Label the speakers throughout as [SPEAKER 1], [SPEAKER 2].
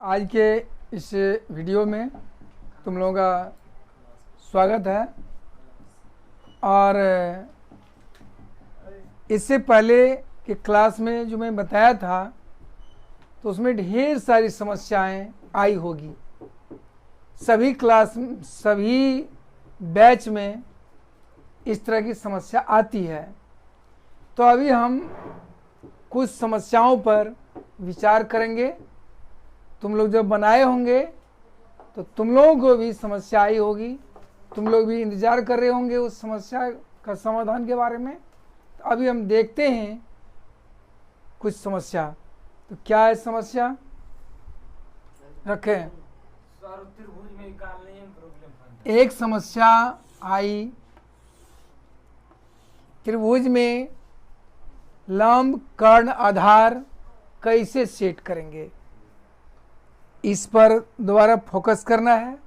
[SPEAKER 1] आज के इस वीडियो में तुम लोगों का स्वागत है। और इससे पहले के क्लास में जो मैं बताया था तो उसमें ढेर सारी समस्याएं आई होगी। सभी बैच में इस तरह की समस्या आती है। तो अभी हम कुछ समस्याओं पर विचार करेंगे। तुम लोग जब बनाए होंगे तो तुम लोगों को भी समस्या आई होगी, तुम लोग भी इंतज़ार कर रहे होंगे उस समस्या का समाधान के बारे में। तो अभी हम देखते हैं कुछ समस्या। तो क्या है समस्या, रखें। एक समस्या आई, त्रिभुज में लंब कर्ण आधार कैसे सेट करेंगे, इस पर दोबारा फोकस करना है।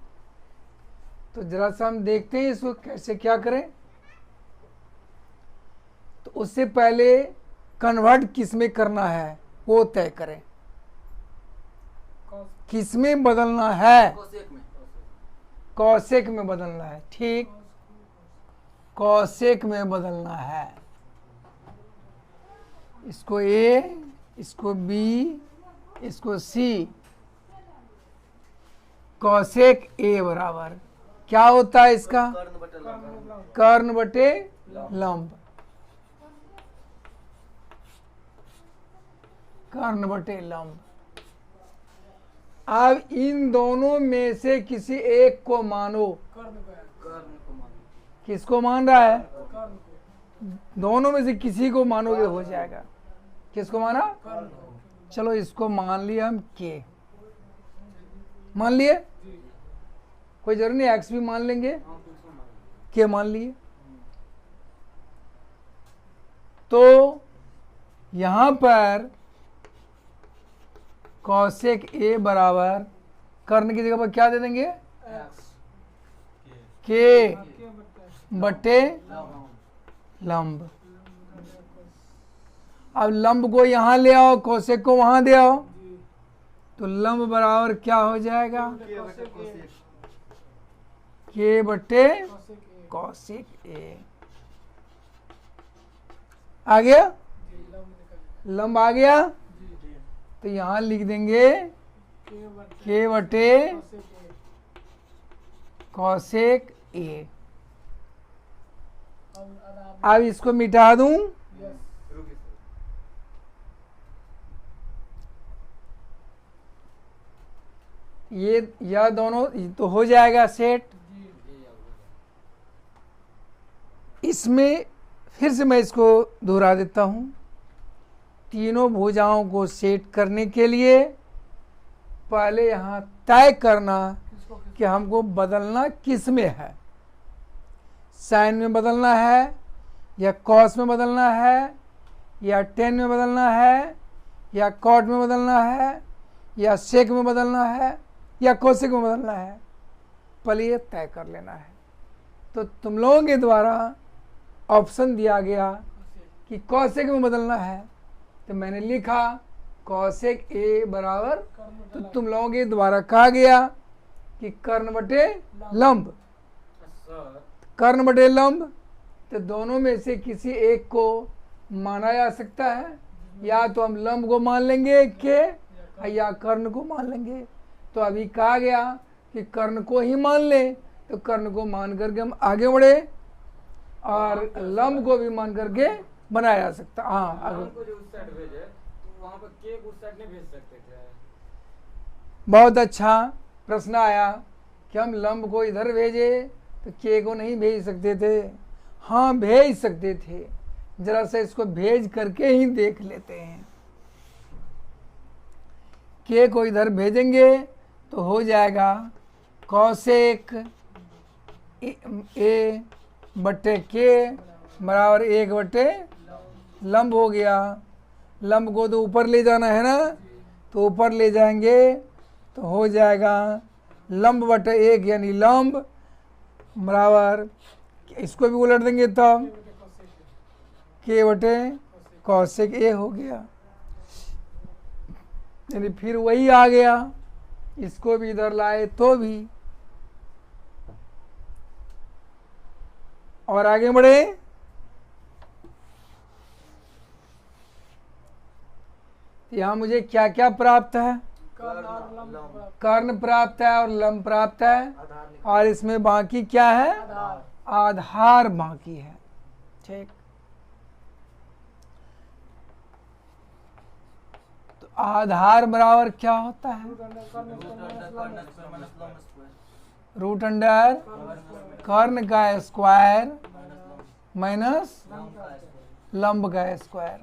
[SPEAKER 1] तो जरा सा हम देखते हैं इसको कैसे क्या करें। तो उससे पहले कन्वर्ट किस में करना है वो तय करें। किस में बदलना है? कौशिक में बदलना है। ठीक, कौशिक में बदलना है। इसको ए, इसको बी, इसको सी। कौशिक ए बराबर क्या होता है इसका? कर्ण बटे लंब। कर्ण बटे लंब। अब इन दोनों में से किसी एक को मानो। किसको मान रहा है? दोनों में से किसी को मानोगे हो जाएगा। किसको माना? चलो इसको मान लिया हम के। मान लिए? कोई जरूरी नहीं, एक्स भी मान लेंगे, के मान लिए। तो यहां पर कौशिक ए बराबर कर्ण की जगह पर क्या दे देंगे? के बटे लंब। अब लंब को यहां ले आओ, कौशिक को वहां दे आओ, तो लंब बराबर क्या हो जाएगा? के बटे कौशिक ए। आ गया? लंब आ गया। तो यहां लिख देंगे के बटे कौशिक ए। अब इसको मिटा दूं। यह दोनों तो हो जाएगा सेट। इसमें फिर से मैं इसको दोहरा देता हूं। तीनों भुजाओं को सेट करने के लिए पहले यहां तय करना कि हमको बदलना किस में है। साइन में बदलना है, या कॉस में बदलना है, या टेन में बदलना है, या कॉट में बदलना है, या सेक में बदलना है, या कौशिक में बदलना है। पहले ये तय कर लेना है। तो तुम लोगों के द्वारा ऑप्शन दिया गया कि कौशिक में बदलना है, तो मैंने लिखा कौशिक ए बराबर, तो तुम लोगों के द्वारा कहा गया कि कर्ण बटे लंब। कर्ण बटे लंब, तो दोनों में से किसी एक को माना जा सकता है। या तो हम लंब को मान लेंगे के, या कर्ण को मान लेंगे। तो अभी कहा गया कि कर्ण को ही मान ले, तो कर्ण को मान करके हम आगे बढ़े, और लंब को भी मान करके बनाया जा सकता। हाँ, अगर वहां पर के उस साइड नहीं भेज सकते थे। बहुत अच्छा प्रश्न आया कि हम लंब को इधर भेजे तो के को नहीं भेज सकते थे। हाँ, भेज सकते थे। जरा सा इसको भेज करके ही देख लेते हैं। के को इधर भेजेंगे तो हो जाएगा कौशिक ए बटे के बराबर 1 बटे लंब हो गया। लंब को तो ऊपर ले जाना है ना, तो ऊपर ले जाएंगे तो हो जाएगा लंब बटे 1 यानी लंब बराबर, इसको भी उलट देंगे तब के बटे कौशिक ए हो गया। यानी फिर वही आ गया इसको भी इधर लाए तो भी। और आगे बढ़े, यहां मुझे क्या क्या प्राप्त है? कर्ण प्राप्त है और लंब प्राप्त है, और इसमें बाकी क्या है? आधार बाकी है। ठीक, तो आधार बराबर क्या होता है? रूट अंडर कर्ण का स्क्वायर माइनस लंब का स्क्वायर।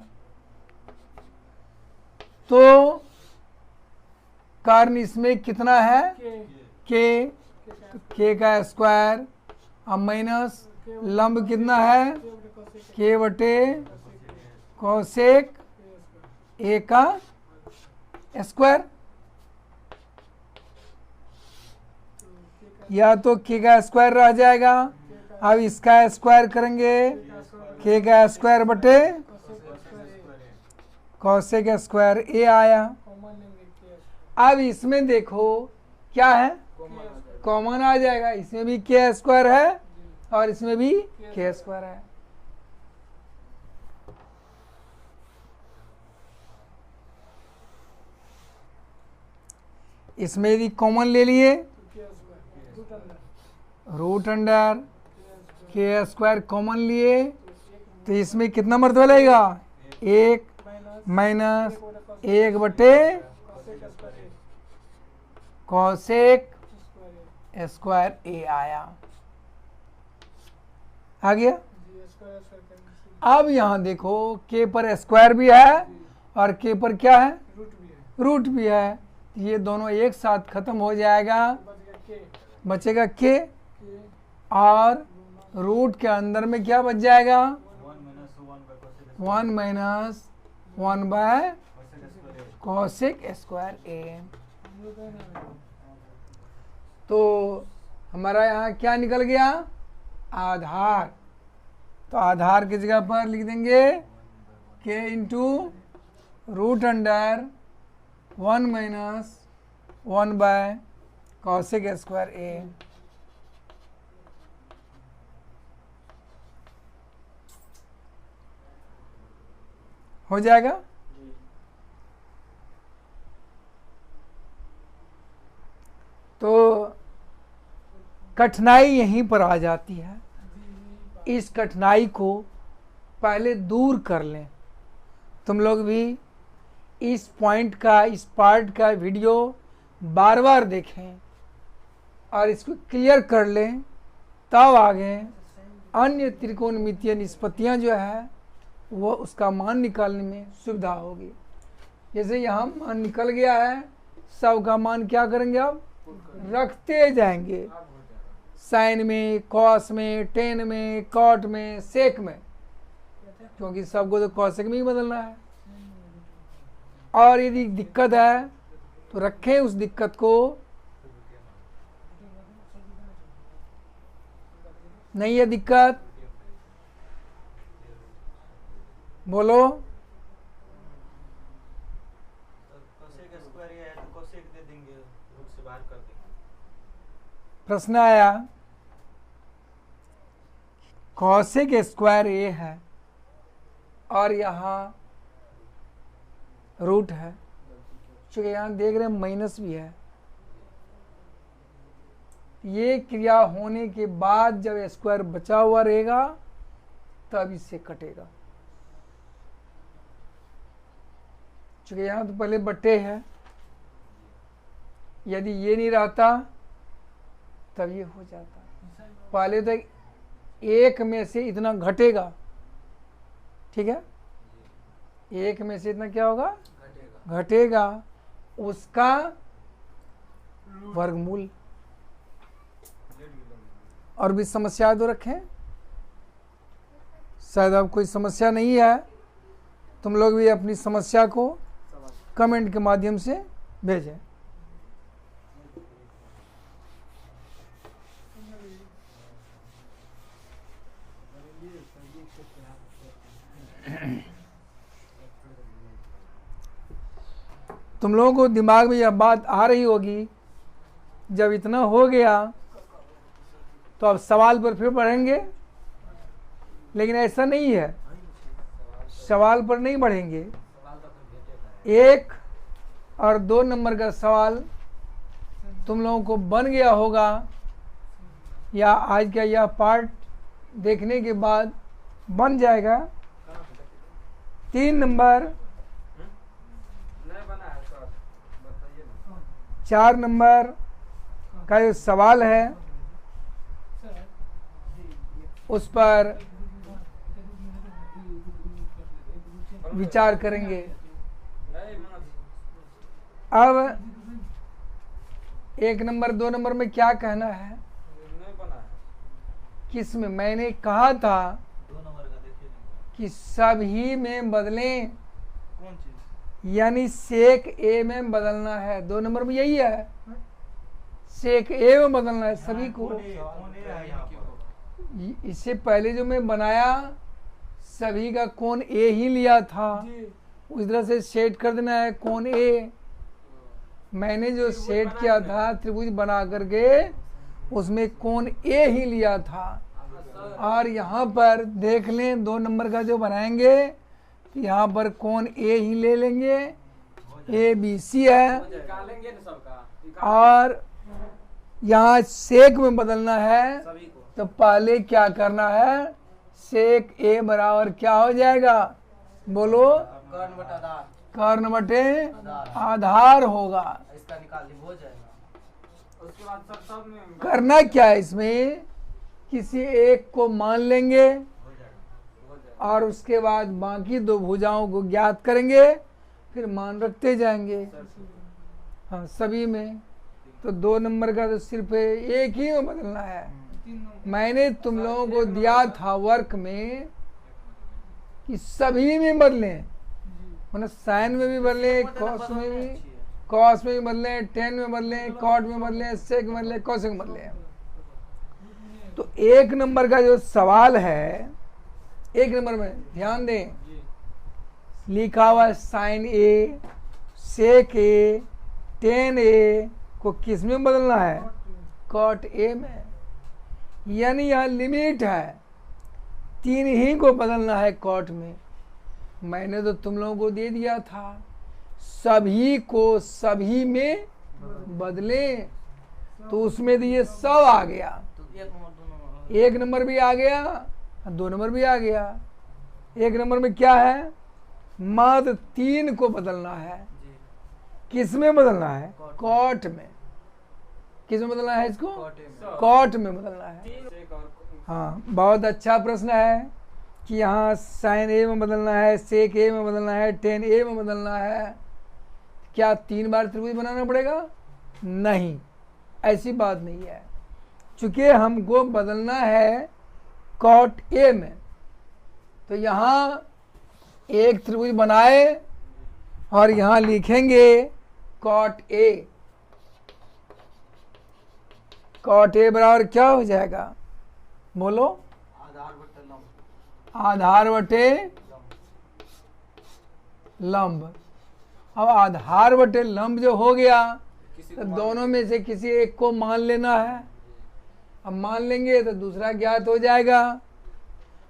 [SPEAKER 1] तो कर्ण इसमें कितना है? के, तो के का स्क्वायर, अब माइनस लंब कितना है? के बटे कोसेक ए का स्क्वायर, या तो के का स्क्वायर रह जाएगा। अब इसका स्क्वायर करेंगे, के का स्क्वायर बटे कोसेक स्क्वायर ए आया। अब इसमें देखो क्या है? कॉमन आ जाएगा, इसमें भी के स्क्वायर है और इसमें भी के स्क्वायर है। इसमें यदि कॉमन ले लिए, रूट अंडर के स्क्वायर कॉमन लिए, तो इसमें कितना मर्तबा लगेगा? एक माइनस एक बटे कोसेक स्क्वायर ए आया। आ गया। अब यहां देखो के पर स्क्वायर भी है और के पर क्या है? रूट भी है। ये दोनों एक साथ खत्म हो जाएगा, बचेगा के, और रूट के अंदर में क्या बच जाएगा? 1 माइनस 1 बाय कोसेक स्क्वायर ए। तो हमारा यहाँ क्या निकल गया? आधार। तो आधार की जगह पर लिख देंगे के into root under 1 minus 1 by cosec square A. हो जाएगा। तो कठिनाई यहीं पर आ जाती है। इस कठिनाई को पहले दूर कर लें। तुम लोग भी इस पॉइंट का, इस पार्ट का वीडियो बार बार देखें और इसको क्लियर कर लें, तब आगे अन्य त्रिकोणमितीय निष्पत्तियां जो है वो उसका मान निकालने में सुविधा होगी। जैसे यहाँ मान निकल गया है, सब का मान क्या करेंगे? अब रखते जाएंगे, साइन में, कॉस में, टेन में, कॉट में, सेक में, क्योंकि सबको तो कॉसेक में ही बदलना है। और यदि दिक्कत है तो रखें उस दिक्कत को, नहीं है दिक्कत बोलो। प्रश्न आया कोसेक स्क्वायर ए है और यहाँ रूट है, चूंकि यहाँ देख रहे हैं माइनस भी है। ये क्रिया होने के बाद जब स्क्वायर बचा हुआ रहेगा तब इससे कटेगा। चूंकि यहाँ तो पहले बटे है, यदि ये नहीं रहता तब ये हो जाता। पहले तो एक में से इतना घटेगा, ठीक है, एक में से इतना क्या होगा? घटेगा, उसका वर्गमूल। और भी समस्या तो रखें, शायद अब कोई समस्या नहीं है। तुम लोग भी अपनी समस्या को कमेंट के माध्यम से भेजें। तुम लोगों को दिमाग में यह बात आ रही होगी जब इतना हो गया तो अब सवाल पर फिर बढ़ेंगे, लेकिन ऐसा नहीं है, सवाल पर नहीं बढ़ेंगे। 1 और 2 नंबर का सवाल तुम लोगों को बन गया होगा, या आज का यह पार्ट देखने के बाद बन जाएगा। 3 नंबर, 4 नंबर का जो सवाल है उस पर विचार करेंगे। अब 1 नंबर 2 नंबर में क्या कहना है, किस में मैंने कहा था कि सभी में बदलें, यानी सेक ए में बदलना है। 2 नंबर में यही है, सेक ए में बदलना है सभी को। इससे पहले जो मैं बनाया सभी का कोण ए ही लिया था, उस तरह से सेट कर देना है कोण ए। मैंने जो सेट किया था त्रिभुज बना करके उसमें कोण ए ही लिया था। और यहाँ पर देख लें 2 नंबर का जो बनाएंगे यहाँ पर कोण ए ही ले लेंगे, ए बी सी है, और यहाँ सेक में बदलना है तो पहले क्या करना है, सेक ए बराबर क्या हो जाएगा, बोलो, कर्ण बटे आधार होगा।
[SPEAKER 2] इसका निकाल ली हो जाएगा। उसके बाद सब में
[SPEAKER 1] करना क्या है, इसमें किसी एक को मान लेंगे और उसके बाद बाकी 2 भुजाओं को ज्ञात करेंगे, फिर मान रखते जाएंगे। हाँ, सभी में तो 2 नंबर का तो सिर्फ एक ही में बदलना है। मैंने तुम लोगों को दिया था वर्क में कि सभी में बदलें, मतलब साइन में भी बदलें, कॉस में भी बदलें, टेन में बदलें, कॉट में बदलें, सेक में बदलें, कॉसेक में बदलें। तो 1 नंबर का जो सवाल है, 1 नंबर में ध्यान दें, लिखा हुआ साइन ए, सेक ए, टेन ए को किस में बदलना है, कॉट ए में। यानी यहाँ लिमिट है, 3 ही को बदलना है कॉट में। मैंने तो तुम लोगों को दे दिया था सभी को सभी में बदलें, तो उसमें तो ये सब आ गया, 1 नंबर भी आ गया, 2 नंबर भी आ गया। 1 नंबर में क्या है, मात्र 3 को बदलना है। किस में बदलना है, कॉट में। किस में बदलना है इसको, कॉट में बदलना है। हाँ, बहुत अच्छा प्रश्न है कि यहाँ साइन ए में बदलना है, सेक ए में बदलना है, टेन ए में बदलना है। क्या 3 बार त्रिभुज बनाना पड़ेगा, नहीं, ऐसी बात नहीं है। चूंकि हमको बदलना है कॉट ए में, तो यहाँ एक त्रिभुज बनाए और यहाँ लिखेंगे कॉट ए। कॉट ए बराबर क्या हो जाएगा, बोलो, आधार बटे लंब। अब आधार बटे लंब जो हो गया तो दोनों में से किसी एक को मान लेना है। अब मान लेंगे तो दूसरा ज्ञात हो जाएगा,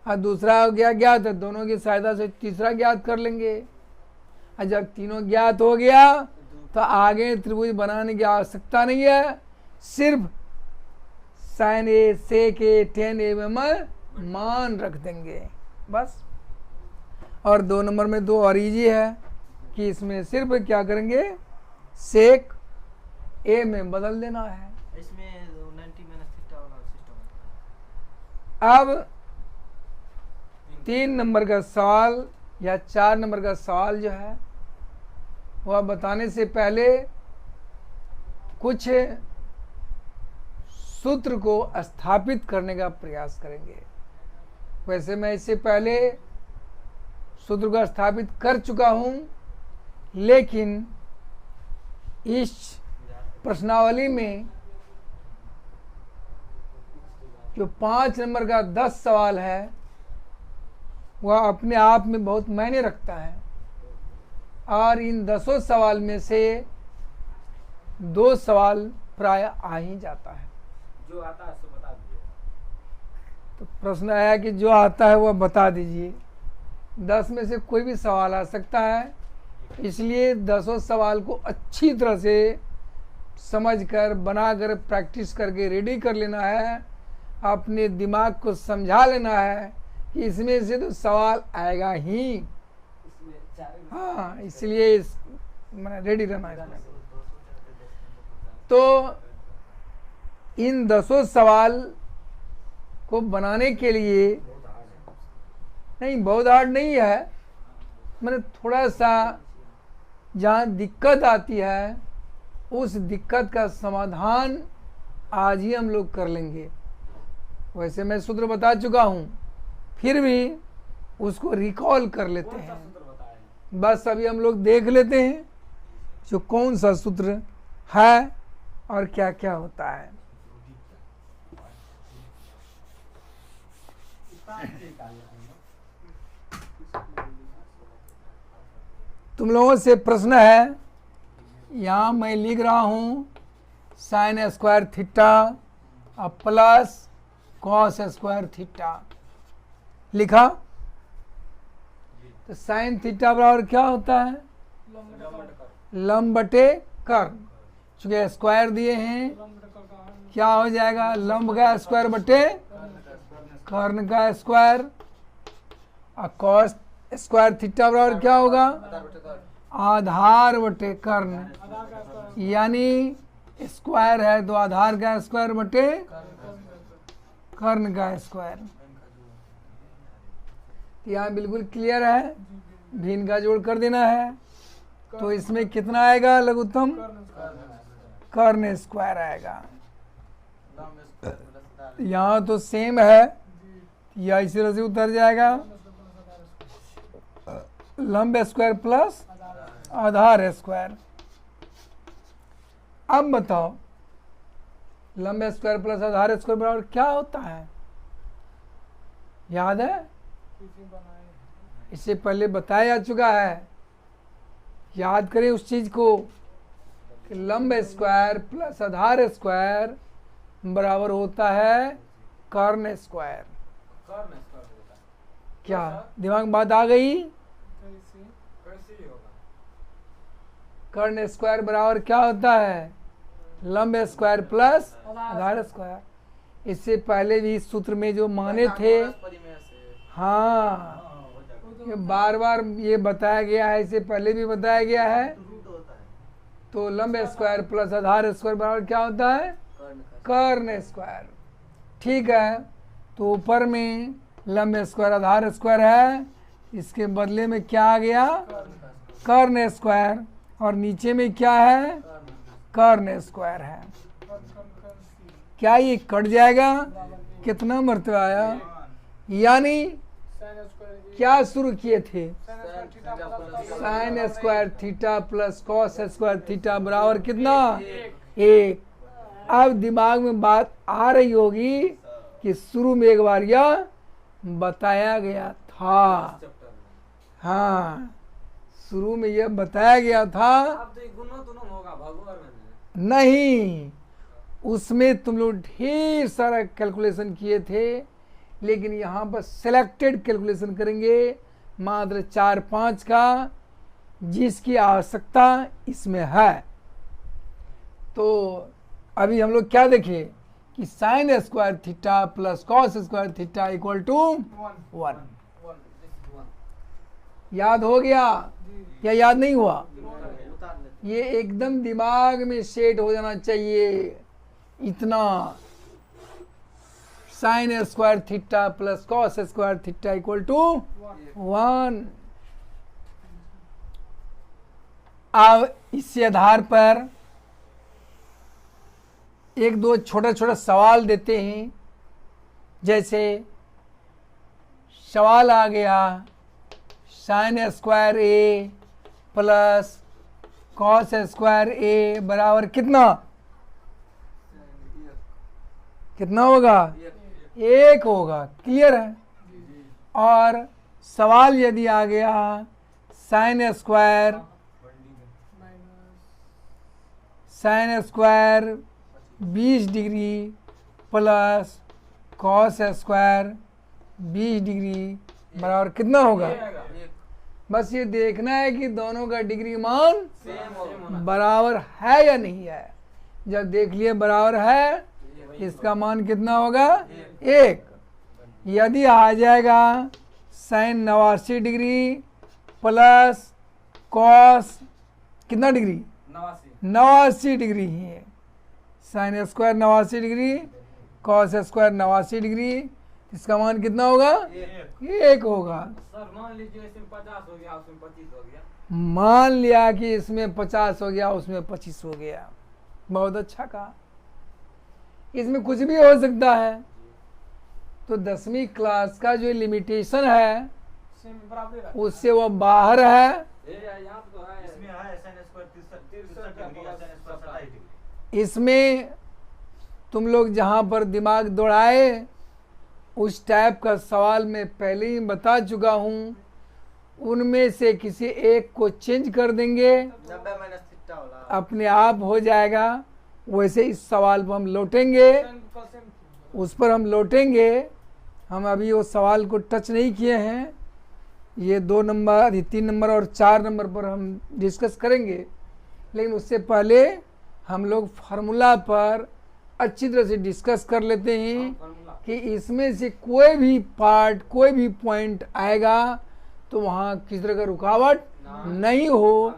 [SPEAKER 1] और दूसरा हो गया ज्ञात तो दोनों की सहायता से तीसरा ज्ञात कर लेंगे। और जब तीनों ज्ञात हो गया तो आगे त्रिभुज बनाने की आवश्यकता नहीं है, सिर्फ साइन ए, सेक ए, टेन ए में मान रख देंगे बस। और 2 नंबर में 2 और इजी है कि इसमें सिर्फ क्या करेंगे, सेक ए में बदल देना है।
[SPEAKER 2] इसमें 90 माइनस थीटा वाला सिस्टम।
[SPEAKER 1] अब 3 नंबर का सवाल या 4 नंबर का सवाल जो है वह बताने से पहले कुछ सूत्र को स्थापित करने का प्रयास करेंगे। वैसे मैं इससे पहले सूत्र को स्थापित कर चुका हूं, लेकिन इस प्रश्नावली में जो 5 नंबर का 10 सवाल है वह अपने आप में बहुत मायने रखता है। और इन 10 सवाल में से 2 सवाल प्राय आ ही जाता है।
[SPEAKER 2] जो आता है सो बता दीजिए।
[SPEAKER 1] तो प्रश्न आया कि जो आता है वह बता दीजिए। 10 में से कोई भी सवाल आ सकता है, इसलिए 10 सवाल को अच्छी तरह से समझकर बनाकर प्रैक्टिस करके रेडी कर लेना है। अपने दिमाग को समझा लेना है कि इसमें से तो सवाल आएगा ही।
[SPEAKER 2] इसमें चार
[SPEAKER 1] हाँ, इसलिए मैंने रेडी रहना है इसमें। तो इन 10 सवाल को बनाने के लिए नहीं, बहुत हार्ड नहीं है, मैंने थोड़ा सा जहाँ दिक्कत आती है उस दिक्कत का समाधान आज ही हम लोग कर लेंगे। वैसे मैं सूत्र बता चुका हूँ, फिर भी उसको रिकॉल कर लेते हैं। बस अभी हम लोग देख लेते हैं जो कौन सा सूत्र है और क्या क्या होता है। तुम लोगों से प्रश्न है, यहाँ मैं लिख रहा हूँ sign square theta plus cos square theta लिखा। तो साइन थीटा बराबर क्या होता है? लंब बटे कर्ण। चूंकि स्क्वायर दिए हैं, क्या हो जाएगा? लंब का स्क्वायर बटे कर्ण का स्क्वायर। और कॉस स्क्वायर थीटा बराबर क्या होगा? आधार बटे कर्ण, यानी स्क्वायर है तो आधार का स्क्वायर बटे कर्ण का स्क्वायर। यहाँ बिल्कुल क्लियर है, भिन्न का जोड़ कर देना है। तो इसमें कितना आएगा लघुत्तम? कर्ण स्क्वायर आएगा। यहाँ तो सेम है, या इसी तरह से उतर जाएगा लंब स्क्वायर प्लस आधार स्क्वायर। अब बताओ लंब स्क्वायर प्लस आधार स्क्वायर बराबर क्या होता है? याद है? इससे पहले बताया जा चुका है। याद करें उस चीज को कि लंब स्क्वायर प्लस आधार स्क्वायर बराबर होता है कर्ण स्क्वायर। क्या दिमाग में बात आ गई? कर्ण स्क्वायर बराबर क्या होता है? लंब स्क्वायर प्लस आधार स्क्वायर। इससे पहले भी इस सूत्र में जो माने थे, हाँ, ये बार बार ये बताया गया है, इससे पहले भी बताया गया है। तो लंब स्क्वायर प्लस आधार स्क्वायर बराबर क्या होता है? कर्ण स्क्वायर। ठीक है, तो ऊपर में लंब स्क्वायर आधार स्क्वायर है, इसके बदले में क्या आ गया? कर्ण स्क्वायर। और नीचे में क्या है? कर्ण स्क्वायर है। क्या ये कट जाएगा? कितना मरतबा आया? यानी क्या शुरू किए थे? Sign square theta plus cos square theta बराबर कितना? 1। अब दिमाग में बात आ रही होगी कि शुरू में एक बार यह बताया गया था। हाँ, शुरू में यह बताया गया था।
[SPEAKER 2] अब तो गुणों होगा भगवान में
[SPEAKER 1] नहीं, उसमें तुम लोग ढेर सारा कैलकुलेशन किए थे, लेकिन यहाँ पर सिलेक्टेड कैलकुलेशन करेंगे मात्र 4-5 का, जिसकी आवश्यकता इसमें है। तो अभी हम लोग क्या देखें कि sine square theta plus cos square theta equal to 1। याद हो गया या याद नहीं हुआ? ये एकदम दिमाग में सेट हो जाना चाहिए इतना। Sine square theta plus cos square theta equal to 1। अब इसी आधार पर एक दो छोटा छोटा सवाल देते हैं। जैसे सवाल आ गया साइन स्क्वायर ए प्लस कॉस स्क्वायर ए बराबर कितना? कितना होगा? 1 होगा। क्लियर है? और सवाल यदि आ गया sine square 20 degree plus cos square 20 degree बराबर कितना होगा? बस ये देखना है कि दोनों का डिग्री मान बराबर है या नहीं है। जब देख लिए बराबर है, इसका मान कितना होगा? 1। यदि आ जाएगा साइन 89 डिग्री प्लस कॉस कितना डिग्री? 89 डिग्री ही है। Sine square 89 degree, cos square 89 degree, इसका मान कितना होगा? 1 होगा।
[SPEAKER 2] सर मान लीजिए इसमें 50 हो गया, उसमें 25 हो गया।
[SPEAKER 1] मान लिया कि इसमें 50 हो गया, उसमें 25 हो गया। बहुत अच्छा कहा। इसमें कुछ भी हो सकता है। तो 10वीं क्लास का जो लिमिटेशन है उससे वो बाहर है। इसमें तुम लोग जहाँ पर दिमाग दौड़ाए उस टाइप का सवाल मैं पहले ही बता चुका हूँ। उनमें से किसी एक को चेंज कर देंगे, अपने आप हो जाएगा। वैसे इस सवाल पर हम लौटेंगे, उस पर हम लौटेंगे। हम अभी वो सवाल को टच नहीं किए हैं। ये 2 नंबर, 3 नंबर और 4 नंबर पर हम डिस्कस करेंगे। लेकिन उससे पहले हम लोग फार्मूला पर अच्छी तरह से डिस्कस कर लेते हैं कि इसमें से कोई भी पार्ट, कोई भी पॉइंट आएगा तो वहाँ किसी तरह का रुकावट नहीं हो,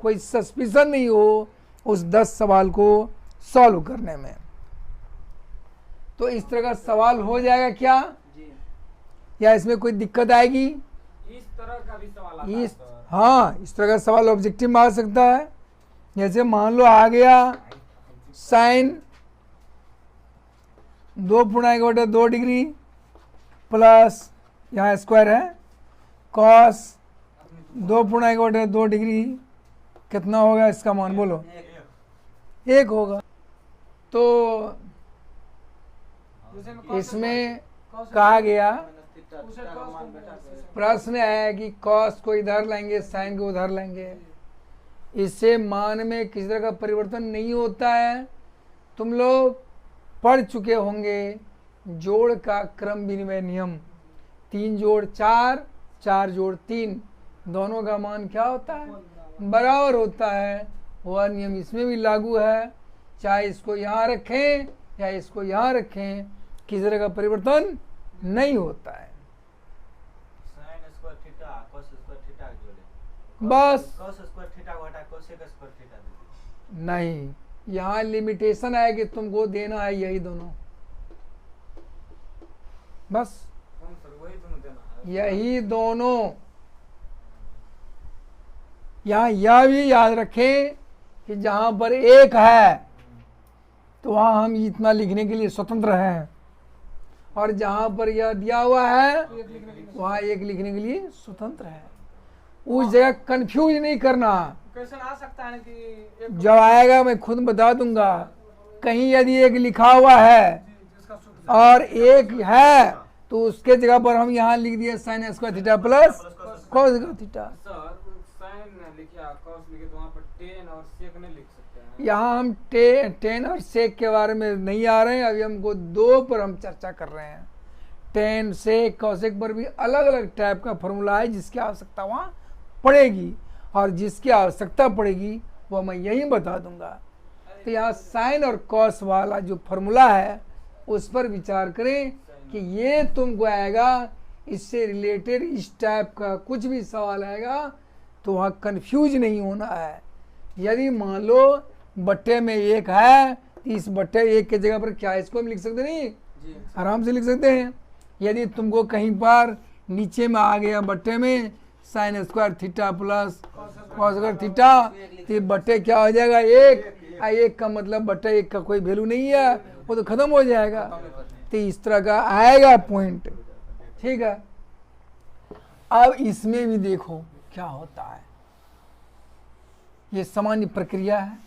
[SPEAKER 1] कोई सस्पिशन नहीं हो उस 10 सवाल को सॉल्व करने में। तो इस तरह का सवाल हो जाएगा क्या? या इसमें कोई दिक्कत आएगी?
[SPEAKER 2] इस तरह का भी सवाल आता
[SPEAKER 1] इस इस तरह का सवाल ऑब्जेक्टिव में आ सकता है। जैसे मान लो आ गया साइन 2.2 डिग्री प्लस यहाँ स्क्वायर है कॉस 2.2 डिग्री, कितना होगा इसका मान? बोलो। 1 होगा। तो इसमें कहा गया, प्रश्न है कि कॉस को इधर लाएंगे, साइन को उधर लाएंगे, इससे मान में किसी तरह का परिवर्तन नहीं होता है। तुम लोग पढ़ चुके होंगे जोड़ का क्रम विनिमय नियम। 3 जोड़ 4, 4 जोड़ 3, दोनों का मान क्या होता है? बराबर होता है। वह नियम इसमें भी लागू है। चाहे इसको यहाँ रखें या इसको यहाँ रखें, किसी तरह का परिवर्तन नहीं होता है। बस नहीं, यहाँ लिमिटेशन है कि तुमको देना है यही दोनों, बस यही दोनों। यहाँ यह भी याद रखें कि जहाँ पर 1 है तो वहाँ हम इतना लिखने के लिए स्वतंत्र हैं, और जहाँ पर यह दिया हुआ है वहाँ 1 लिखने के लिए स्वतंत्र है। उस जगह कंफ्यूज नहीं करना।
[SPEAKER 2] क्वेश्चन आ सकता है कि
[SPEAKER 1] जब आएगा मैं खुद बता दूंगा। कहीं यदि 1 लिखा हुआ है और 1 है तो उसके जगह पर हम यहाँ लिख दिए sine square theta plus cos square theta.
[SPEAKER 2] Sir sine लिखा, कॉस लिखे तो वहाँ पर टेन और सेक नहीं लिख सकते हैं।
[SPEAKER 1] यहाँ हम टेन और सेक के बारे में नहीं आ रहे हैं। अभी हमको 2 पर हम चर्चा कर रहे हैं। टेन सेक कॉसेक पर भी अलग अलग टाइप का फॉर्मूला है जिसकी आवश्यकता वहाँ पड़ेगी, और जिसकी आवश्यकता पड़ेगी वो मैं यही बता दूंगा। तो यहाँ साइन और कॉस वाला जो फॉर्मूला है उस पर विचार करें कि ये तुमको आएगा, इससे रिलेटेड इस टाइप का कुछ भी सवाल आएगा तो वहाँ कंफ्यूज नहीं होना है। यदि मान लो बट्टे में 1 है तो इस बट्टे 1 के जगह पर क्या इसको हम लिख सकते नहीं? आराम से लिख सकते हैं। यदि तुमको कहीं पर नीचे में आ गया बट्टे में sign square theta plus cos square theta, तो बट्टे क्या हो जाएगा? 1। 1 का मतलब बट्टे 1 का कोई वैल्यू नहीं है, वो तो खत्म हो जाएगा। तो इस तरह का आएगा पॉइंट, ठीक है। अब इसमें भी देखो क्या होता है। ये सामान्य प्रक्रिया है।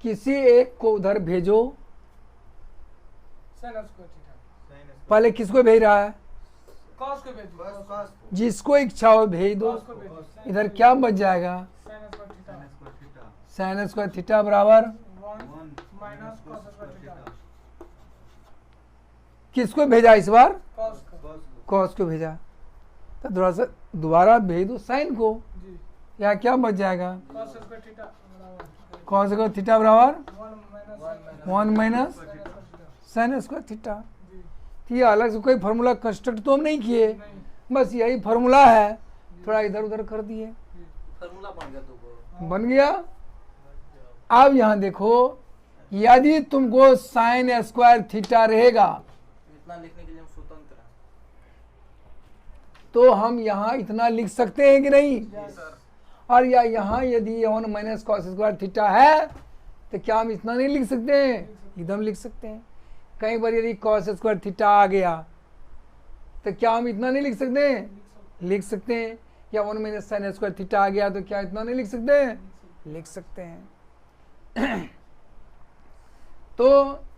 [SPEAKER 1] किसी एक को उधर भेजो, पहले किसको भेज रहा है?
[SPEAKER 2] कॉस को भेज दो,
[SPEAKER 3] बस कॉस को
[SPEAKER 1] जिसको इच्छा हो भेज दो।
[SPEAKER 2] कॉस को भेज दो।
[SPEAKER 1] इधर क्या बच जाएगा?
[SPEAKER 2] Sign square theta
[SPEAKER 3] sin square theta
[SPEAKER 1] sine square theta बराबर
[SPEAKER 2] 1 माइनस कॉस स्क्वायर थीटा
[SPEAKER 1] किसको भेजा इस बार?
[SPEAKER 2] कॉस को।
[SPEAKER 3] कॉस को
[SPEAKER 1] कॉस को भेजा। तो थोड़ा सा दोबारा भेज दो साइन को।
[SPEAKER 2] जी
[SPEAKER 1] या क्या बच जाएगा?
[SPEAKER 2] कॉस स्क्वायर थीटा बराबर
[SPEAKER 1] कॉस स्क्वायर थीटा बराबर
[SPEAKER 2] 1
[SPEAKER 1] 1 minus
[SPEAKER 2] minus
[SPEAKER 1] sine square theta.
[SPEAKER 2] जी
[SPEAKER 1] तो ये अलग से कोई फार्मूला कंस्ट्रक्ट तो हम नहीं किए,
[SPEAKER 2] नहीं
[SPEAKER 1] बस यही फार्मूला है, थोड़ा इधर उधर कर दिए,
[SPEAKER 3] फार्मूला बन गया तुमको
[SPEAKER 1] बन गया। अब यहाँ देखो, यदि तुमको साइन स्क्वायर थीटा रहेगा
[SPEAKER 3] इतना लिखने के लिए हम स्वतंत्र हैं
[SPEAKER 1] तो हम यहाँ इतना लिख सकते हैं कि नहीं?
[SPEAKER 2] यस
[SPEAKER 1] और या यहाँ यदि 1 माइनस कॉस स्क्वायर थीटा है तो क्या हम इतना नहीं लिख सकते हैं? एकदम लिख सकते हैं। कई बार यदि कॉस स्क्वायर थीटा आ गया तो क्या हम इतना नहीं लिख सकते हैं? लिख सकते हैं। या 1 माइनस साइन स्क्वायर थीटा आ गया तो क्या इतना नहीं लिख सकते हैं? लिख सकते हैं। तो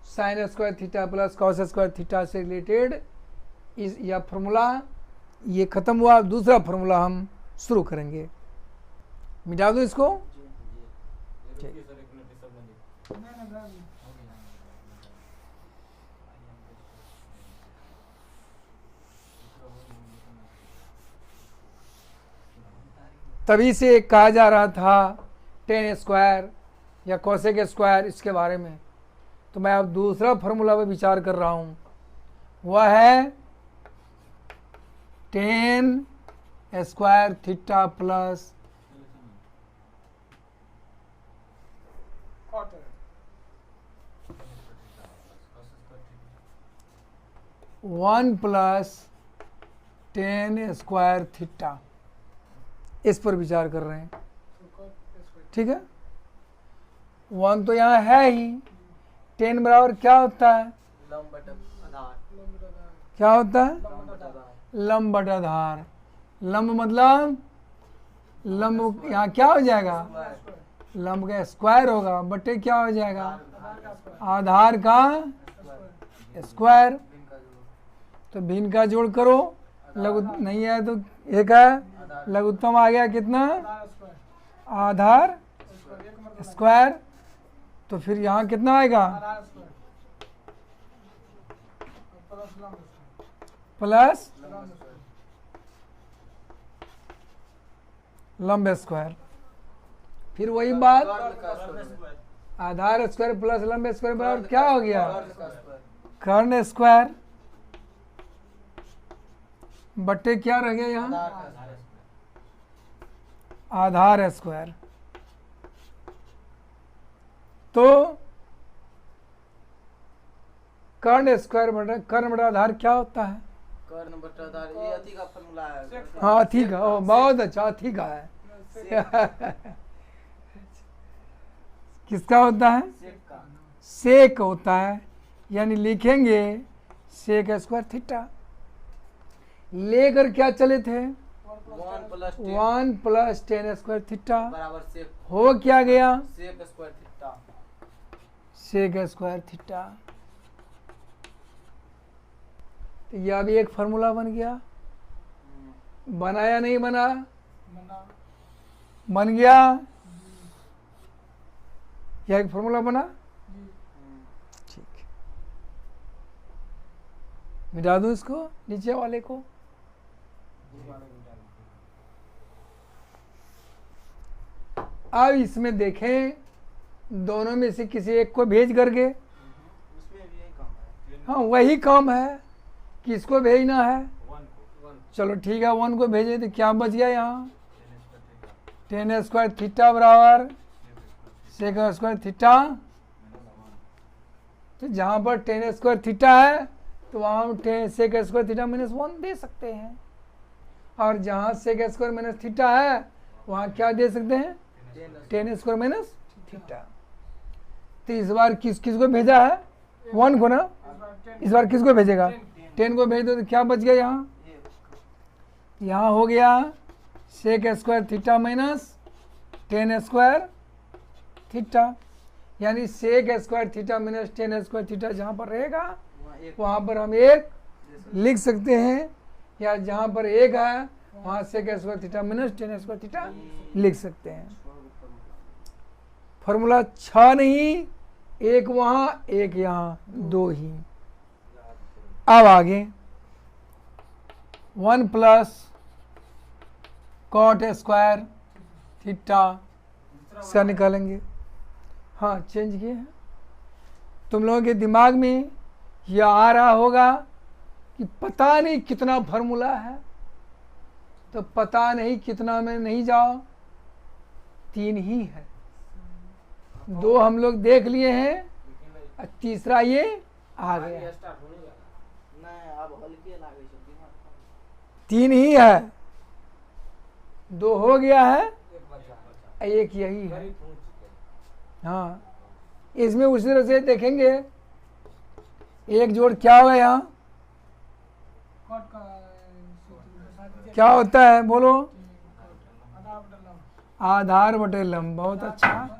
[SPEAKER 1] sign square theta plus cos square theta से रिलेटेड इस यह फार्मूला ये खत्म हुआ। दूसरा फार्मूला हम शुरू करेंगे। मिटा दो इसको। ठीक। तभी से कहा जा रहा था टेन स्क्वायर या कोसेक स्क्वायर इसके बारे में। तो मैं अब दूसरा फार्मूला पर विचार कर रहा हूँ, वह है ten square theta plus
[SPEAKER 2] quarter
[SPEAKER 1] 1 plus ten square theta, इस पर विचार कर रहे हैं। ठीक है, 1 तो यहाँ है ही। 10 बराबर क्या होता है?
[SPEAKER 3] लंब बटा आधार
[SPEAKER 1] क्या होता है?
[SPEAKER 3] लंब बटा आधार
[SPEAKER 1] लंब बटा आधार। लंब मतलब लंब यहाँ क्या हो जाएगा? लंब का स्क्वायर होगा, बटे क्या हो जाएगा? आधार का स्क्वायर। तो भिन्न का जोड़ करो, लघु नहीं है तो एक है, लघुत्तम आ गया कितना? आधार स्क्वायर। तो फिर यहाँ कितना आएगा? प्लस लंब स्क्वायर। फिर वही बात, आधार स्क्वायर प्लस लंब स्क्वायर बराबर क्या हो गया? कर्ण स्क्वायर बट्टे क्या रह गया यहाँ? आधार स्क्वायर। तो कर्ण स्क्वायर बटा कर्ण बटा आधार क्या होता है?
[SPEAKER 3] कर्ण बटा आधार ये अति का फार्मूला है।
[SPEAKER 1] हाँ ठीक है, ओ बहुत अच्छा, ठीक है। किसका होता है?
[SPEAKER 3] सेक का
[SPEAKER 1] सेक होता है, यानी लिखेंगे सेक स्क्वायर थीटा। लेकर क्या चले थे? 1 प्लस टेन स्क्वायर थीटा
[SPEAKER 3] बराबर सेक
[SPEAKER 1] हो क्या गया?
[SPEAKER 3] Sec square theta.
[SPEAKER 1] Sec square theta. तो यह भी एक फार्मूला बन गया। बनाया नहीं बना? बन गया। यह एक फार्मूला बना। ठीक, मिटा दूं इसको नीचे वाले को। अब इसमें देखें, दोनों में से किसी एक को भेज करके,
[SPEAKER 3] उसमें भी यही काम है।
[SPEAKER 1] हाँ वही काम है, किसको भेजना है?
[SPEAKER 3] 1
[SPEAKER 1] चलो ठीक है, 1 को भेजे तो क्या बच गया यहाँ? टेन स्क्वायर थीटा बराबर सेक स्क्वायर थीटा। तो जहाँ पर टेन स्क्वायर थीटा है तो वहाँ हम सेक स्क्वायर थीटा माइनस 1 दे सकते हैं, और जहाँ सेक स्क्वायर माइनस थीटा है वहाँ क्या दे सकते हैं? Ten square minus theta. तो इस बार किस को भेजा है? 1 को ना। इस बार किसको भेजेगा? 10 को भेज दो तो क्या बच गया यहाँ? यहाँ हो गया sec square theta minus tan square theta, यानी sec square theta minus tan square theta जहाँ पर रहेगा वहाँ पर हम एक लिख सकते हैं, या जहाँ पर एक है वहाँ sec square theta minus tan square theta लिख सकते हैं। फॉर्मूला 6 नहीं, एक वहाँ एक यहाँ, दो ही। अब आगे 1 प्लस कॉट स्क्वायर थीटा से निकालेंगे। हाँ चेंज किए हैं। तुम लोगों के दिमाग में यह आ रहा होगा कि पता नहीं कितना फार्मूला है, तो पता नहीं कितना में नहीं जाओ, 3 ही है। 2 हम लोग देख लिए हैं और तीसरा ये आ गया।
[SPEAKER 3] नहीं अब हल्के लागे छै दिमाग।
[SPEAKER 1] 3 ही है, 2 हो गया है, एक यही है। हाँ इसमें उसी तरह से देखेंगे, एक जोड़ क्या होगा यहाँ, क्या होता है बोलो, आधार बटे लंब। बहुत अच्छा,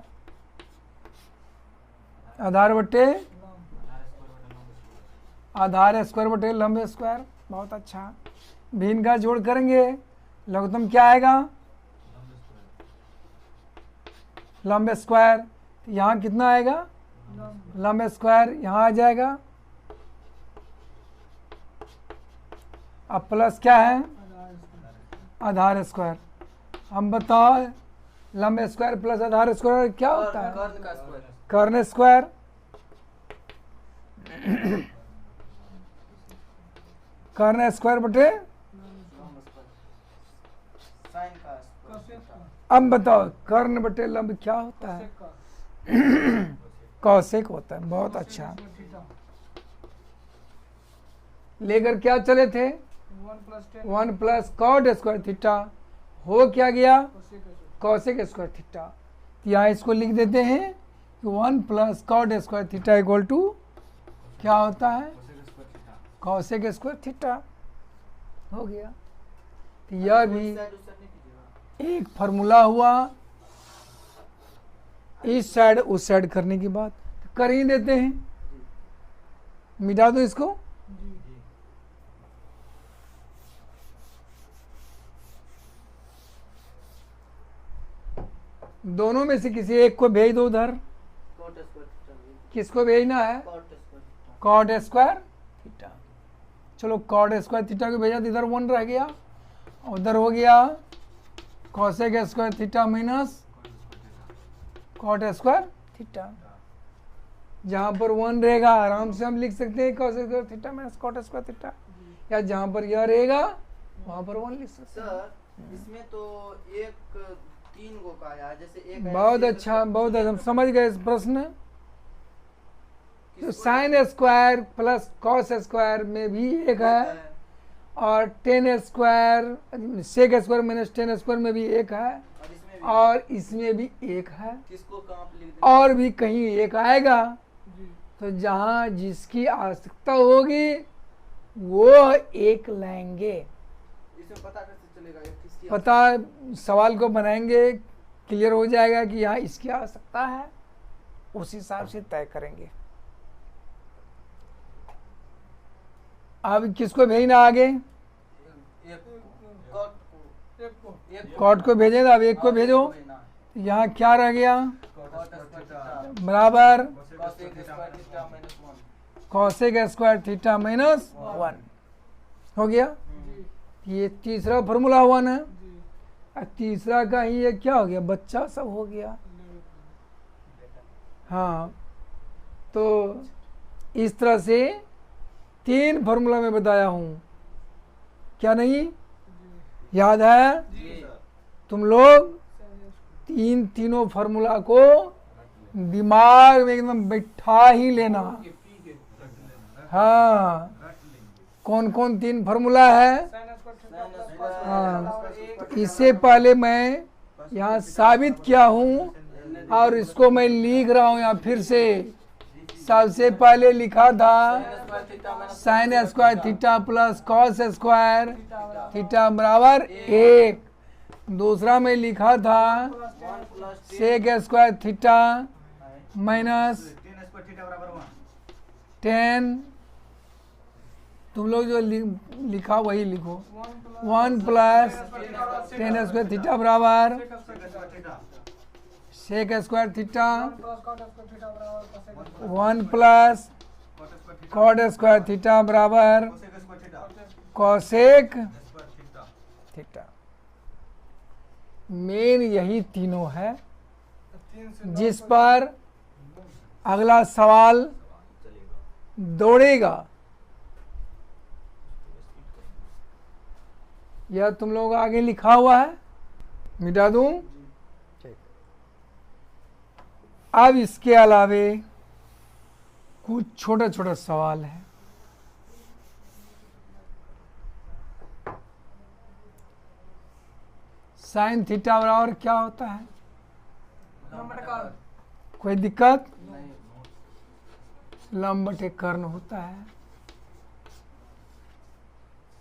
[SPEAKER 1] आधार बटे आधार स्क्वायर बटे लंब स्क्वायर। बहुत अच्छा। भिन्न का जोड़ करेंगे, लघुत्तम क्या आएगा, लंब स्क्वायर। यहाँ कितना आएगा, लंब स्क्वायर यहाँ आ जाएगा। अब प्लस क्या है, आधार स्क्वायर। हम बताओ लंब स्क्वायर प्लस आधार स्क्वायर क्या होता है,
[SPEAKER 3] कर्ण का स्क्वायर।
[SPEAKER 1] कर्ण स्क्वायर। कर्ण स्क्वायर बटे,
[SPEAKER 3] साइन का स्क्वायर।
[SPEAKER 1] अब बताओ कर्ण बटे लंब क्या होता है, कौशिक होता है। बहुत अच्छा। लेकर क्या चले थे, 1 प्लस कॉट स्क्वायर थीटा, हो क्या गया, कौशिक स्क्वायर थीटा। यहाँ इसको लिख देते हैं कि 1 plus cot square theta equal to क्या होता है, कौशिक स्क्वायर थीटा। हो गया। तो यह भी एक फार्मूला हुआ। इस साइड उस साइड करने की बात कर ही देते हैं, मिटा दो इसको। दोनों में से किसी एक को भेज दो उधर।
[SPEAKER 3] Cot square theta.
[SPEAKER 1] किसको भेजना है,
[SPEAKER 3] cot square theta.
[SPEAKER 1] Cot square theta. चलो कॉट स्क्वायर थीटा को भेजा तो इधर 1 रह गया, उधर हो गया cosec square theta minus cot square theta. जहाँ पर 1 रहेगा आराम से हम लिख सकते हैं cosec square theta minus cot square theta, या जहाँ पर यह रहेगा वहाँ पर 1 लिख सकते हैं।
[SPEAKER 3] सर इसमें तो एक 3 गो का आया, जैसे एक है
[SPEAKER 1] बहुत
[SPEAKER 3] sec
[SPEAKER 1] अच्छा, बहुत
[SPEAKER 3] स्क्वायर
[SPEAKER 1] अच्छा, हम समझ गए इस प्रश्न। तो
[SPEAKER 3] किसको
[SPEAKER 1] sine square plus cos square में भी एक है, और 10 square sec square minus 10 square में भी एक है,
[SPEAKER 3] और इसमें भी
[SPEAKER 1] और इसमें भी एक है,
[SPEAKER 3] किसको कहाँ पे लिख दें?
[SPEAKER 1] और भी कहीं एक आएगा। तो जहाँ जिसकी आवश्यकता होगी वो एक लाएंगे।
[SPEAKER 3] इसमें पता कैसे चलेगा ये किसकी
[SPEAKER 1] पता सवाल को बनाएंगे, क्लियर हो जाएगा कि यहाँ इसकी आवश्यकता है, उस हिसाब से तय करेंगे। अब किसको भेजना आगे,
[SPEAKER 3] एक
[SPEAKER 1] कॉट को भेजें, अब एक को
[SPEAKER 3] और
[SPEAKER 1] भेजो।
[SPEAKER 3] एक को भेजना है।
[SPEAKER 1] यहाँ क्या रह गया,
[SPEAKER 3] कॉट स्क्वायर थीटा
[SPEAKER 1] बराबर
[SPEAKER 3] cosec square theta minus 1।
[SPEAKER 1] Cosec square theta minus 1 हो गया। ये तीसरा फॉर्मूला हुआ ना, और तीसरा का ही ये क्या हो गया, बच्चा सब हो गया। हाँ तो इस तरह से 3 फॉर्मूला में बताया हूँ, क्या नहीं याद है, तुम लोग तीनों फार्मूला को दिमाग में एकदम बैठा ही लेना। हाँ कौन कौन 3 फार्मूला है, हाँ इससे पहले मैं यहाँ साबित किया हूँ और इसको मैं लिख रहा हूँ यहाँ फिर से। सबसे पहले लिखा था sign square theta plus cos square theta बराबर 1। दूसरा में लिखा था सेक स्क्वायर थीटा माइनस 10 तुम लोग जो लिखा वही लिखो। 1 प्लस टेन स्क्वायर थीटा बराबर sec square theta 1 plus cot square theta बराबर कॉसेक थीटा। मेन यही तीनों है जिस पर अगला सवाल दौड़ेगा। यह तुम लोग आगे लिखा हुआ है, मिटा दूं? अब इसके अलावे कुछ छोटा छोटा सवाल है। साइन थीटा बराबर क्या होता है? कोई दिक्कत? लंब बटे कर्ण होता है।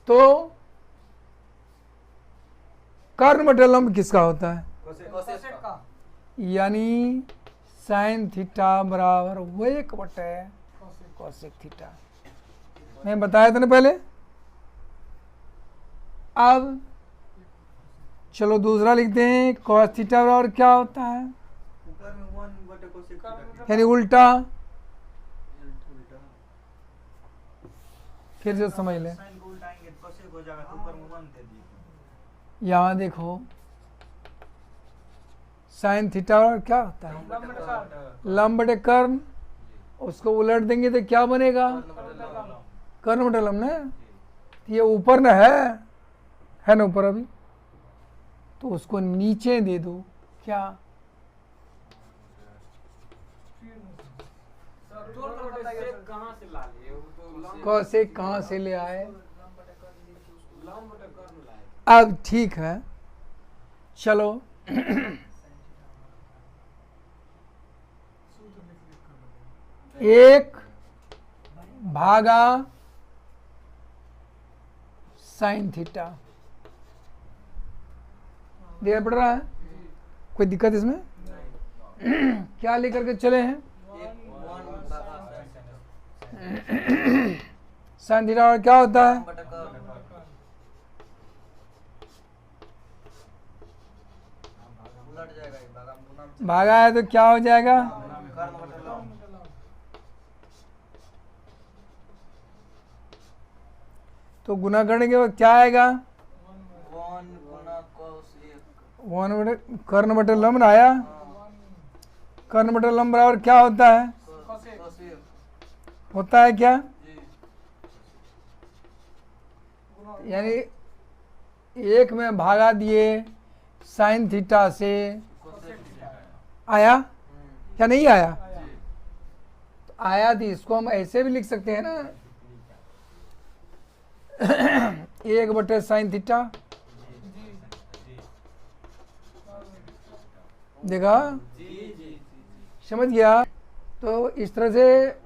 [SPEAKER 1] तो कर्ण बटे लंब किसका होता है? यानी साइन थीटा बराबर 1 बटे कोसेक थीटा। मैं बताया था ना पहले। अब चलो दूसरा लिखते हैं। कॉस थीटा बराबर क्या होता है?
[SPEAKER 3] ऊपर में 1 बटे कोसेक थीटा।
[SPEAKER 1] यानी उल्टा। फिर से समझ ले।
[SPEAKER 2] साइन को उल्टाएंगे तो कोसेक हो जाएगा, तो ऊपर में 1 दे दिए।
[SPEAKER 1] यहाँ देखो साइन थीटा बराबर क्या होता है? लंब बटे कर्ण। उसको उलट देंगे तो क्या बनेगा? कर्ण बटे लंब ना। ये ऊपर ना है ना ऊपर अभी, तो उसको नीचे दे दो। क्या? कोसेक कहाँ से ले आए? अब ठीक है, चलो एक भागा साइन थीटा दिया पड़ रहा है। कोई दिक्कत इसमें? क्या लेकर के चले हैं? साइन थीटा और क्या होता है? भागा है तो क्या हो जाएगा? तो गुना करने के बाद क्या आएगा? 1 बटे कर्ण बटे लंब आया। कर्ण बटे लंब बराबर क्या होता है? होता है क्या? यानी एक में भागा दिए साइन थीटा से, आया क्या नहीं आया? तो आया थी, इसको हम ऐसे भी लिख सकते हैं ना, 1 बटे साइन थीटा। देखा? समझ गया? तो इस तरह से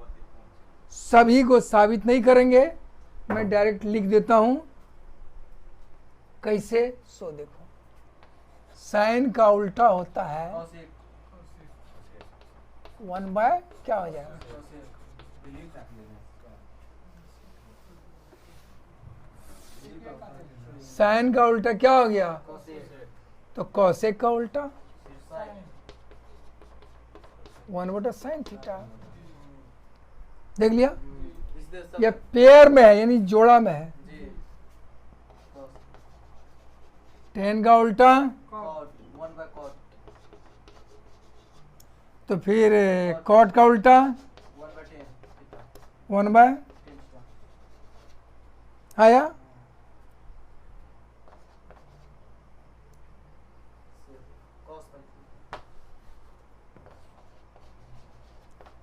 [SPEAKER 1] सभी को साबित नहीं करेंगे, मैं डायरेक्ट लिख देता हूं। कैसे? सो देखो, साइन का उल्टा होता है 1 बाय क्या हो जाएगा? साइन का उल्टा क्या हो गया? तो कोसेक का उल्टा 1 बटा साइन थीटा। देख लिया? यह पेयर में है, यानी जोड़ा में है। टेन का उल्टा तो फिर कॉट का उल्टा 1 बाय आया।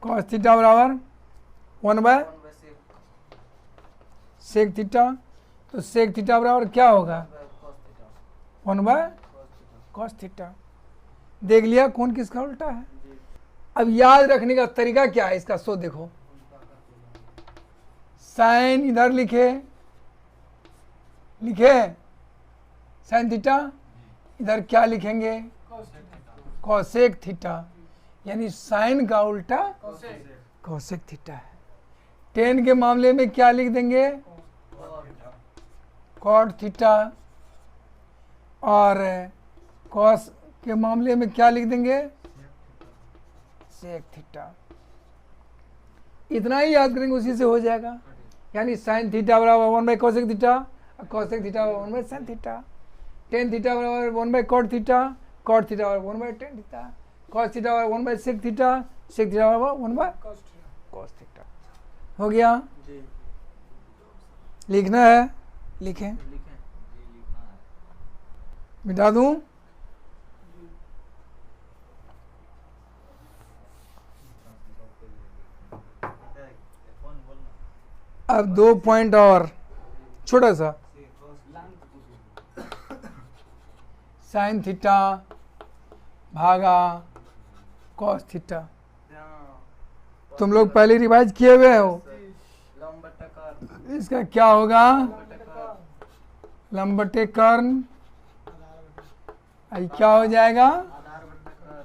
[SPEAKER 1] कॉस थीटा बराबर 1 बाय सेक थीटा। तो सेक थीटा बराबर क्या होगा? 1 बाय कॉस थीटा। देख लिया कौन किसका उल्टा है। अब याद रखने का तरीका क्या है इसका? सो देखो, साइन इधर लिखे साइन थीटा, इधर क्या लिखेंगे? Cosec theta. यानी साइन का उल्टा कॉसेक थीटा है। टेन के मामले में क्या लिख देंगे? कॉट थीटा, और कॉस के मामले में क्या लिख देंगे, सेक थीटा। इतना ही याद करेंगे, उसी से हो जाएगा। यानी साइन थीटा बराबर 1/कोसेक थीटा, कोसेक थीटा बराबर 1/साइन थीटा, टेन थीटा बराबर 1/कॉट थीटा, कॉट थीटा बराबर 1/टेन थीटा, कॉस थीटा बराबर 1/सेक थीटा, सेक थीटा बराबर 1/कॉस थीटा। हो गया?
[SPEAKER 3] जी
[SPEAKER 1] लिखना है, लिखें। मिटा दूं? अब 2 पॉइंट और, छोटा सा। साइन थीटा भागा कॉस थीटा। तुम लोग पहले रिवाइज किए हुए हो।
[SPEAKER 3] लंब बटा कर्ण,
[SPEAKER 1] इसका क्या होगा, लंब बटे कर्ण, ये क्या हो जाएगा,
[SPEAKER 3] आधार बटा कर्ण।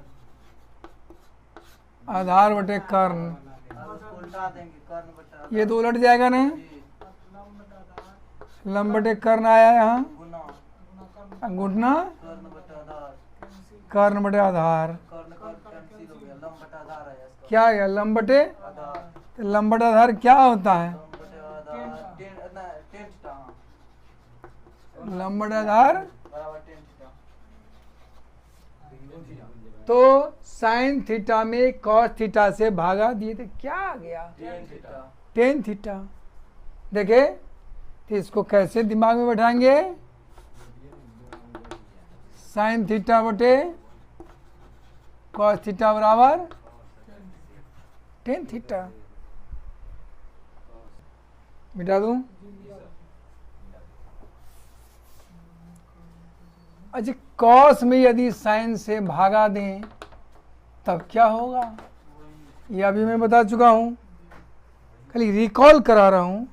[SPEAKER 1] आधार बटे कर्ण।
[SPEAKER 3] अब उसको उल्टा देंगे, कर्ण बटा
[SPEAKER 1] ये तो उलट जाएगा ना,
[SPEAKER 3] जी,
[SPEAKER 1] लंब बटे कर्ण आया यहाँ,
[SPEAKER 3] गुना
[SPEAKER 1] घुटना
[SPEAKER 3] कर्ण बटा आधार,
[SPEAKER 1] कर्ण बटे आधार।
[SPEAKER 3] कर्ण कर्ण कैंसिल हो गया, लंब बटा आधार है इसका,
[SPEAKER 1] क्या है लंब बटे,
[SPEAKER 3] आधार,
[SPEAKER 1] तो लंब बटे आधार क्या होता है,
[SPEAKER 3] लंब बटा आधार टेन थीटा,
[SPEAKER 1] लंब बटे आधार।
[SPEAKER 3] बराबर टेन थीटा।
[SPEAKER 1] तो साइन थीटा में कॉस थीटा से भागा दिए थे, क्या आ गया,
[SPEAKER 3] टेन थीटा।
[SPEAKER 1] Tan theta. देखे, तो इसको कैसे दिमाग में बैठाएंगे, साइन थीटा बटे कॉस थीटा बराबर टेन थीटा। मिटा दूं? अच्छा, कॉस में यदि साइन से भागा दें तब क्या होगा, ये अभी मैं बता चुका हूं, खाली रिकॉल करा रहा हूं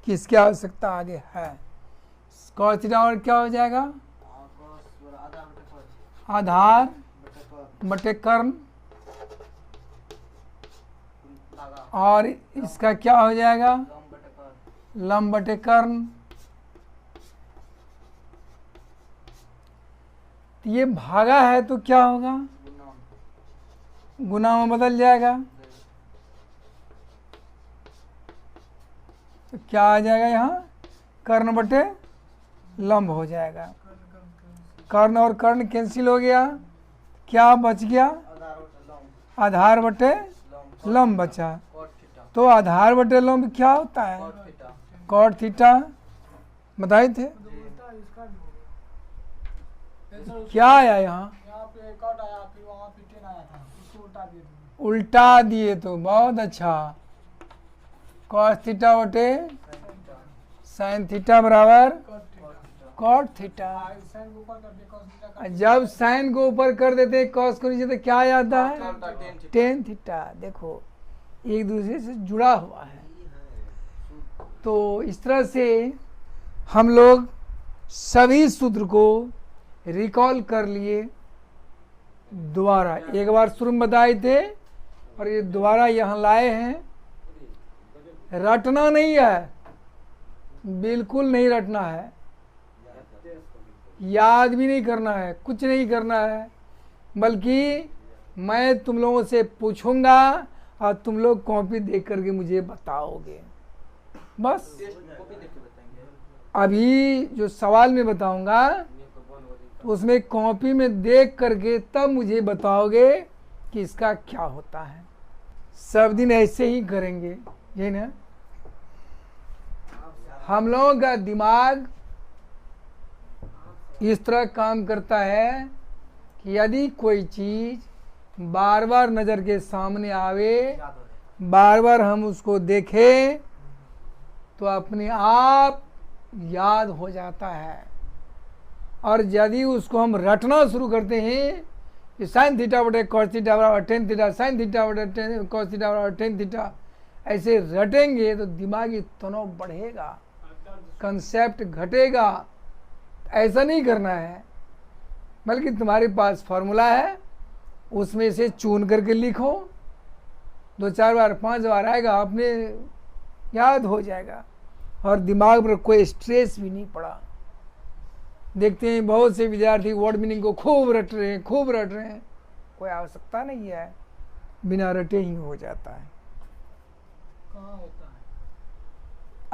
[SPEAKER 1] कि इसकी आवश्यकता आगे है। कॉस थीटा और क्या हो जाएगा, आधार बटे कर्ण, और इसका क्या हो जाएगा, लंब बटे कर्ण। तो ये भागा है तो क्या होगा, गुना में बदल जाएगा, तो क्या आ जाएगा यहाँ, कर्ण बटे लंब हो जाएगा। कर्ण और कर्ण कैंसिल हो गया, क्या बच गया, आधार बटे लंब बचा। तो आधार बटे लंब क्या होता है, कॉट थीटा, बताए थे। क्या आया यहाँ, उल्टा दिए तो बहुत अच्छा, कॉस थीटा बटे साइन थीटा बराबर कॉट थीटा। जब साइन को ऊपर कर देते कॉस को नीचे, तो क्या आता है, टेन थीटा। देखो एक दूसरे से जुड़ा हुआ है। तो इस तरह से हम लोग सभी सूत्र को रिकॉल कर लिए दोबारा, एक बार शुरू में बताए थे और ये दोबारा यहाँ लाए हैं। रटना नहीं है, बिल्कुल नहीं रटना है, याद भी नहीं करना है, कुछ नहीं करना है, बल्कि मैं तुम लोगों से पूछूंगा और तुम लोग कॉपी देख करके मुझे बताओगे। बस अभी जो सवाल मैं बताऊंगा तो उसमें कॉपी में देख करके तब मुझे बताओगे कि इसका क्या होता है। सब दिन ऐसे ही करेंगे, यही ना। हम लोगों का दिमाग इस तरह काम करता है कि यदि कोई चीज बार बार नज़र के सामने आवे, बार बार हम उसको देखें, तो अपने आप याद हो जाता है। और यदि उसको हम रटना शुरू करते हैं कि साइन थीटा बटे कॉस थीटा बराबर टेन थीटा, साइन थीटा बटे कॉस थीटा बराबर टेन थीटा, ऐसे रटेंगे तो दिमागी तनाव बढ़ेगा, कंसेप्ट घटेगा। ऐसा नहीं करना है, बल्कि तुम्हारे पास फॉर्मूला है, उसमें से चुन करके लिखो, 2-4 बार 5 बार आएगा, अपने याद हो जाएगा और दिमाग पर कोई स्ट्रेस भी नहीं पड़ा। देखते हैं बहुत से विद्यार्थी वर्ड मीनिंग को खूब रट रहे हैं, खूब रट रहे हैं। कोई आवश्यकता नहीं है, बिना रटे ही हो जाता है।
[SPEAKER 2] कहाँ होता है?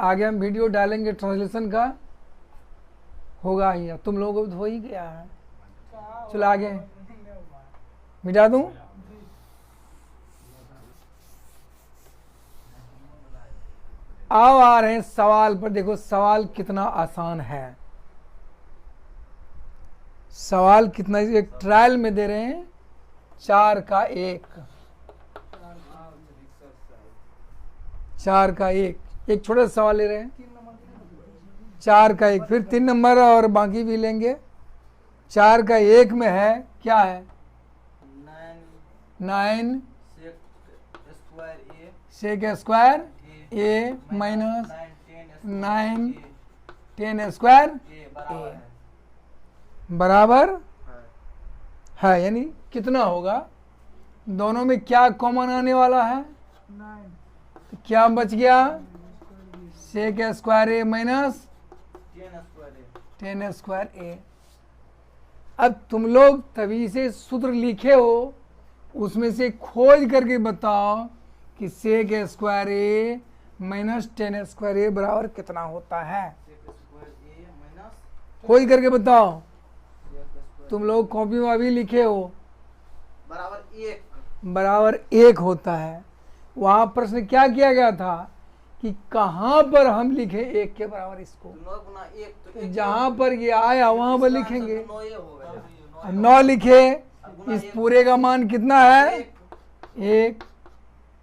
[SPEAKER 1] आगे हम वीडियो डालेंगे ट्रांसलेशन का, होगा ही। अब तुम लोगों को तो हो ही गया है। चलो आगे मिटा दूं। आओ आ रहे हैं सवाल पर। देखो सवाल कितना आसान है, सवाल कितना, एक ट्रायल में दे रहे हैं 4 का 1, 4 का 1, एक छोटा सा सवाल ले रहे हैं 4 का 1, फिर 3 नंबर और बाकी भी लेंगे। 4 का 1 में है क्या है? 9 सेक स्क्वायर ए माइनस 9 10 स्क्वायर ए बराबर है, यानी कितना होगा? दोनों में क्या कॉमन आने वाला है? तो क्या बच गया? सेक स्क्वायर ए माइनस 10 स्क्वायर ए। अब तुम लोग तभी से सूत्र लिखे हो, उसमें से खोज करके बताओ कि सेक स्क्वायर ए माइनस 10 स्क्वायर ए बराबर कितना होता है। खोज करके बताओ। तुम लोग कॉपी में अभी लिखे हो बराबर 1 होता है। वहां प्रश्न क्या किया गया था कि कहां पर हम लिखे 1 के बराबर इसको, तो जहां पर ये आया वहां पर लिखेंगे। 9 लिखे, इस पूरे का मान कितना है? 1,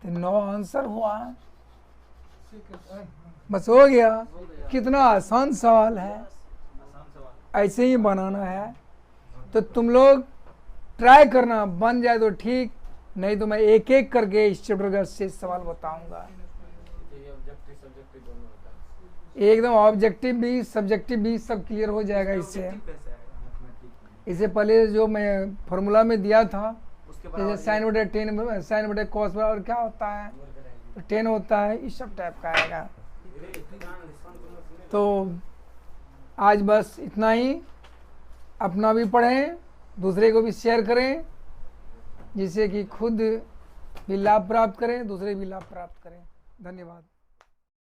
[SPEAKER 1] तो 9 आंसर हुआ। बस हो गया। कितना आसान सवाल है, ऐसे ही बनाना है। तो तुम लोग ट्राई करना, बन जाए तो ठीक, नहीं तो मैं एक एक करके इस चैप्टर का शेष सवाल बताऊंगा। एकदम ऑब्जेक्टिव भी सब्जेक्टिव भी सब क्लियर हो जाएगा इससे। इससे पहले जो मैं फॉर्मूला में दिया था, जैसे साइन बटे 10 साइन बटे कॉस बराबर क्या होता है, तो 10 होता है, इस सब टाइप का आएगा। तो आज बस इतना ही। अपना भी पढ़ें, दूसरे को भी शेयर करें, जिससे कि खुद भी लाभ प्राप्त करें, दूसरे भी लाभ प्राप्त करें। धन्यवाद।